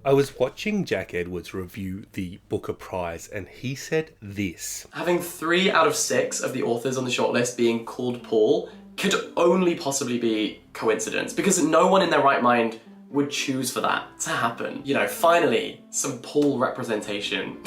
I was watching Jack Edwards review the Booker Prize and he said this. Having 3 out of 6 of the authors on the shortlist being called Paul could only possibly be coincidence, because no one in their right mind would choose for that to happen. You know, finally, some Paul representation.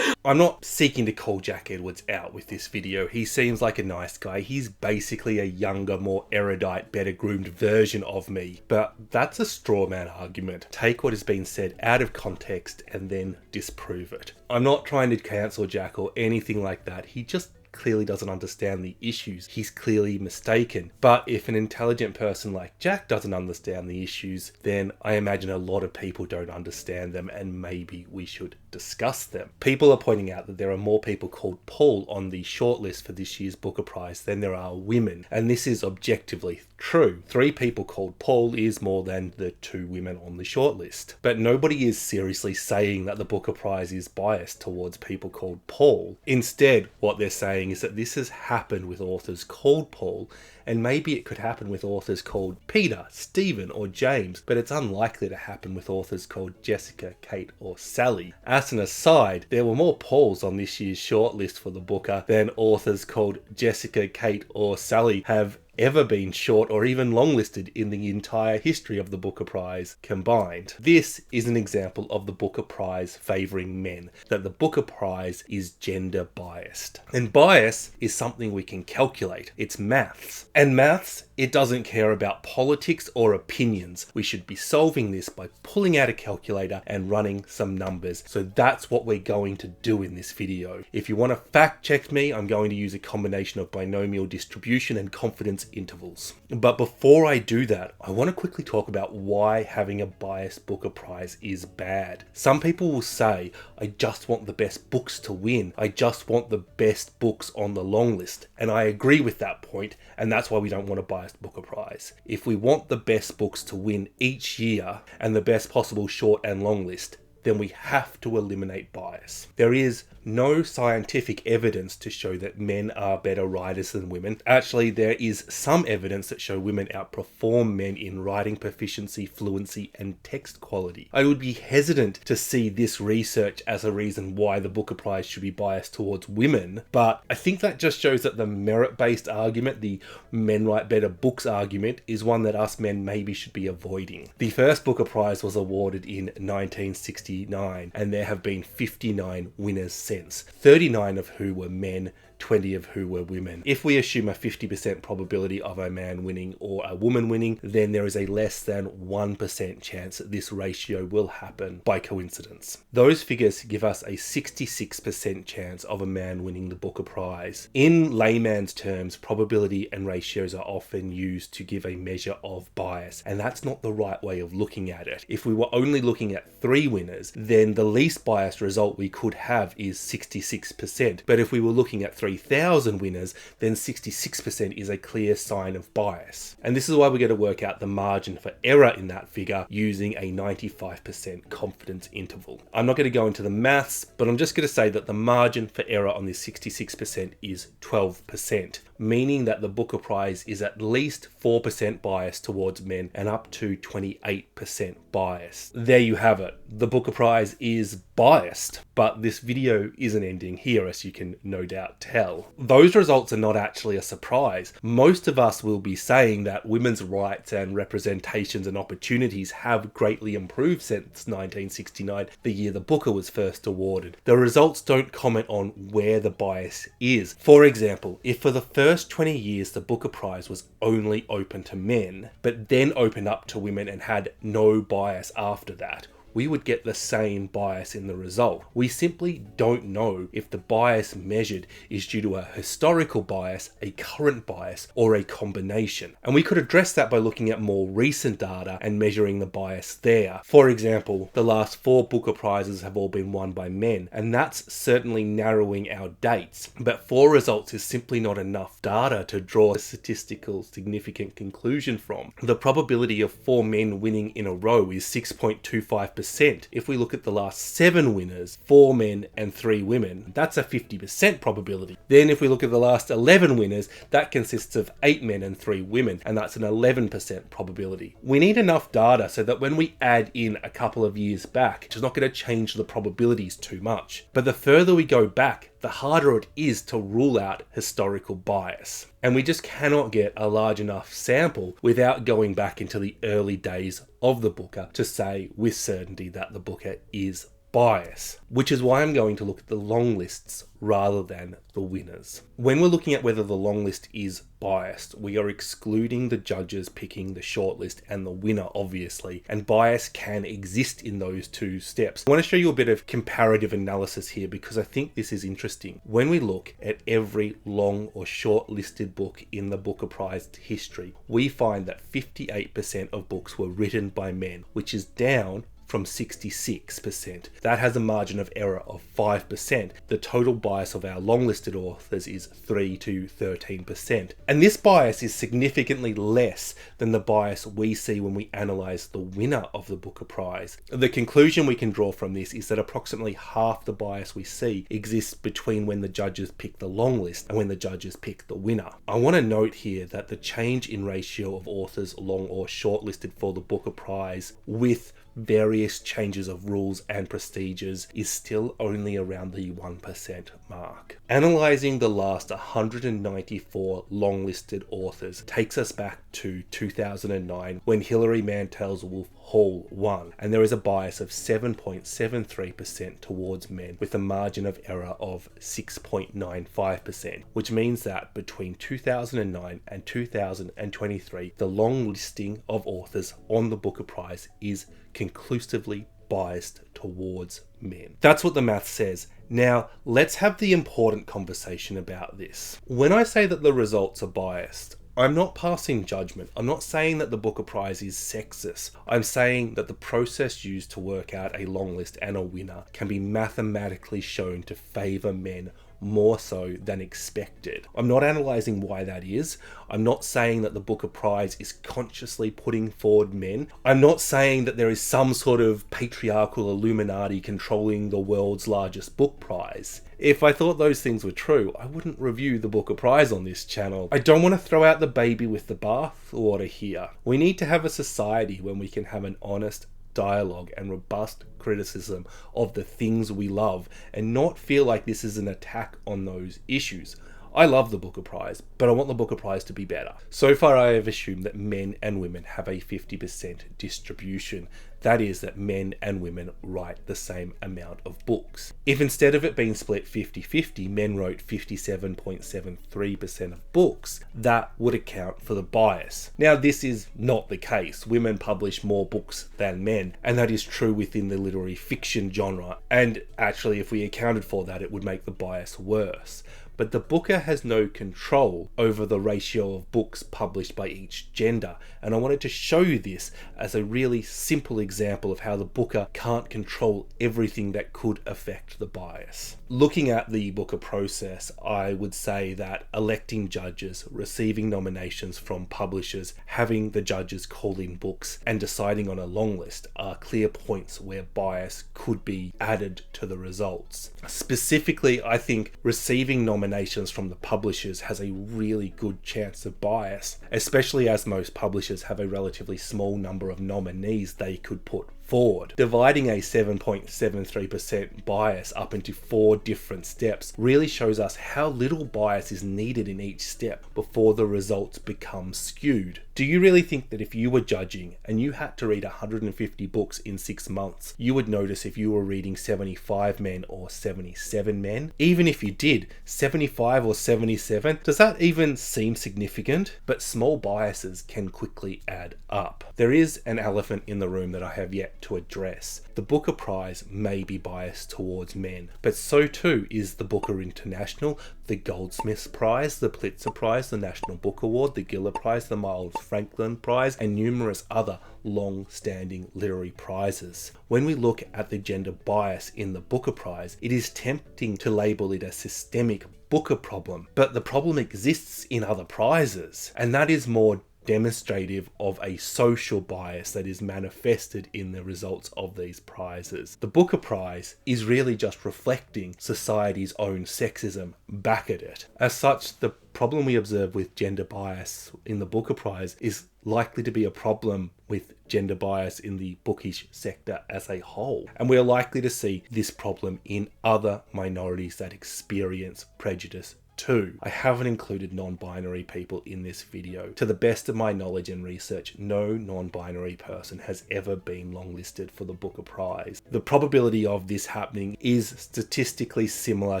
I'm not seeking to call Jack Edwards out with this video. He seems like a nice guy. He's basically a younger, more erudite, better groomed version of me. But that's a straw man argument. Take what has been said out of context and then disprove it. I'm not trying to cancel Jack or anything like that. He just clearly doesn't understand the issues. He's clearly mistaken. But if an intelligent person like Jack doesn't understand the issues, then I imagine a lot of people don't understand them, and maybe we should discuss them. People are pointing out that there are more people called Paul on the shortlist for this year's Booker Prize than there are women, and this is objectively true. 3 people called Paul is more than the 2 women on the shortlist. But nobody is seriously saying that the Booker Prize is biased towards people called Paul. Instead, what they're saying is that this has happened with authors called Paul, and maybe it could happen with authors called Peter, Stephen, or James, but it's unlikely to happen with authors called Jessica, Kate, or Sally. As an aside, there were more Pauls on this year's shortlist for the Booker than authors called Jessica, Kate, or Sally have ever been short or even longlisted in the entire history of the Booker Prize combined. This is an example of the Booker Prize favouring men, that the Booker Prize is gender biased. And bias is something we can calculate. It's maths. And maths, it doesn't care about politics or opinions. We should be solving this by pulling out a calculator and running some numbers. So that's what we're going to do in this video. If you want to fact check me, I'm going to use a combination of binomial distribution and confidence intervals. But before I do that, I want to quickly talk about why having a biased Booker Prize is bad. Some people will say, I just want the best books to win. I just want the best books on the long list. And I agree with that point, and that's why we don't want a biased Booker Prize. If we want the best books to win each year and the best possible short and long list, then we have to eliminate bias. There is no scientific evidence to show that men are better writers than women. Actually, there is some evidence that show women outperform men in writing proficiency, fluency, and text quality. I would be hesitant to see this research as a reason why the Booker Prize should be biased towards women, but I think that just shows that the merit-based argument, the men write better books argument, is one that us men maybe should be avoiding. The first Booker Prize was awarded in 1969, and there have been 59 winners since, 39 of who were men, 20 of who were women. If we assume a 50% probability of a man winning or a woman winning, then there is a less than 1% chance that this ratio will happen by coincidence. Those figures give us a 66% chance of a man winning the Booker Prize. In layman's terms, probability and ratios are often used to give a measure of bias, and that's not the right way of looking at it. If we were only looking at 3 winners, then the least biased result we could have is 66%. But if we were looking at 3,000 winners, then 66% is a clear sign of bias. And this is why we're going to work out the margin for error in that figure using a 95% confidence interval. I'm not going to go into the maths, but I'm just going to say that the margin for error on this 66% is 12%, meaning that the Booker Prize is at least 4% biased towards men and up to 28% biased. There you have it. The Booker Prize is biased, but this video isn't ending here, as you can no doubt tell. Those results are not actually a surprise. Most of us will be saying that women's rights and representations and opportunities have greatly improved since 1969, the year the Booker was first awarded. The results don't comment on where the bias is. For example, if for the first 20 years the Booker Prize was only open to men, but then opened up to women and had no bias after that, we would get the same bias in the result. We simply don't know if the bias measured is due to a historical bias, a current bias, or a combination. And we could address that by looking at more recent data and measuring the bias there. For example, the last 4 Booker Prizes have all been won by men, and that's certainly narrowing our dates. But 4 results is simply not enough data to draw a statistical significant conclusion from. The probability of 4 men winning in a row is 6.25%, 50%. If we look at the last 7 winners, 4 men and 3 women, that's a 50% probability. Then if we look at the last 11 winners, that consists of 8 men and 3 women, and that's an 11% probability. We need enough data so that when we add in a couple of years back, it's not going to change the probabilities too much. But the further we go back, the harder it is to rule out historical bias. And we just cannot get a large enough sample without going back into the early days of the booker to say with certainty that the booker is biased, which is why I'm going to look at the long lists rather than the winners. When we're looking at whether the long list is biased, we are excluding the judges picking the shortlist and the winner, obviously, and bias can exist in those two steps. I want to show you a bit of comparative analysis here because I think this is interesting. When we look at every long or short listed book in the Booker Prize history, we find that 58% of books were written by men, which is down from 66%. That has a margin of error of 5%. The total bias of our long-listed authors is 3 to 13%. And this bias is significantly less than the bias we see when we analyse the winner of the Booker Prize. The conclusion we can draw from this is that approximately half the bias we see exists between when the judges pick the long list and when the judges pick the winner. I want to note here that the change in ratio of authors long or shortlisted for the Booker Prize with various changes of rules and procedures is still only around the 1% mark. Analysing the last 194 long-listed authors takes us back to 2009 when Hilary Mantel's Wolf Hall won, and there is a bias of 7.73% towards men with a margin of error of 6.95%, which means that between 2009 and 2023 the long listing of authors on the Booker Prize is conclusively biased towards men. That's what the math says. Now, let's have the important conversation about this. When I say that the results are biased, I'm not passing judgment. I'm not saying that the Booker Prize is sexist. I'm saying that the process used to work out a long list and a winner can be mathematically shown to favour men more so than expected. I'm not analysing why that is. I'm not saying that the Booker Prize is consciously putting forward men. I'm not saying that there is some sort of patriarchal Illuminati controlling the world's largest book prize. If I thought those things were true, I wouldn't review the Booker Prize on this channel. I don't want to throw out the baby with the bathwater here. We need to have a society when we can have an honest dialogue and robust criticism of the things we love and not feel like this is an attack on those issues. I love the Booker Prize, but I want the Booker Prize to be better. So far I have assumed that men and women have a 50% distribution. That is, that men and women write the same amount of books. If instead of it being split 50-50, men wrote 57.73% of books, that would account for the bias. Now, this is not the case. Women publish more books than men, and that is true within the literary fiction genre. And actually, if we accounted for that, it would make the bias worse. But the Booker has no control over the ratio of books published by each gender, and I wanted to show you this as a really simple example of how the Booker can't control everything that could affect the bias. Looking at the Booker process, I would say that electing judges, receiving nominations from publishers, having the judges call in books, and deciding on a long list are clear points where bias could be added to the results. Specifically, I think receiving nominations from the publishers has a really good chance of bias, especially as most publishers have a relatively small number of nominees they could put forward. Dividing a 7.73% bias up into 4 different steps really shows us how little bias is needed in each step before the results become skewed. Do you really think that if you were judging and you had to read 150 books in 6 months, you would notice if you were reading 75 men or 77 men? Even if you did, 75 or 77, does that even seem significant? But small biases can quickly add up. There is an elephant in the room that I have yet to address. The Booker Prize may be biased towards men, but so too is the Booker International, the Goldsmiths Prize, the Pulitzer Prize, the National Book Award, the Giller Prize, the Miles Franklin Prize, and numerous other long-standing literary prizes. When we look at the gender bias in the Booker Prize, it is tempting to label it a systemic Booker problem, but the problem exists in other prizes, and that is more demonstrative of a social bias that is manifested in the results of these prizes. The Booker Prize is really just reflecting society's own sexism back at it. As such, the problem we observe with gender bias in the Booker Prize is likely to be a problem with gender bias in the bookish sector as a whole. And we're likely to see this problem in other minorities that experience prejudice too. I haven't included non-binary people in this video. To the best of my knowledge and research, no non-binary person has ever been longlisted for the Booker Prize. The probability of this happening is statistically similar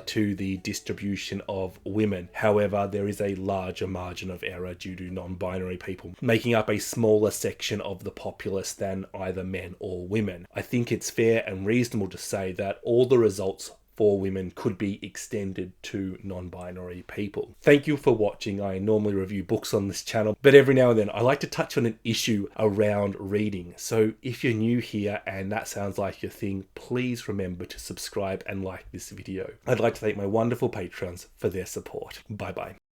to the distribution of women. However, there is a larger margin of error due to non-binary people making up a smaller section of the populace than either men or women. I think it's fair and reasonable to say that all the results for women could be extended to non-binary people. Thank you for watching. I normally review books on this channel, but every now and then I like to touch on an issue around reading. So if you're new here and that sounds like your thing, please remember to subscribe and like this video. I'd like to thank my wonderful patrons for their support. Bye bye.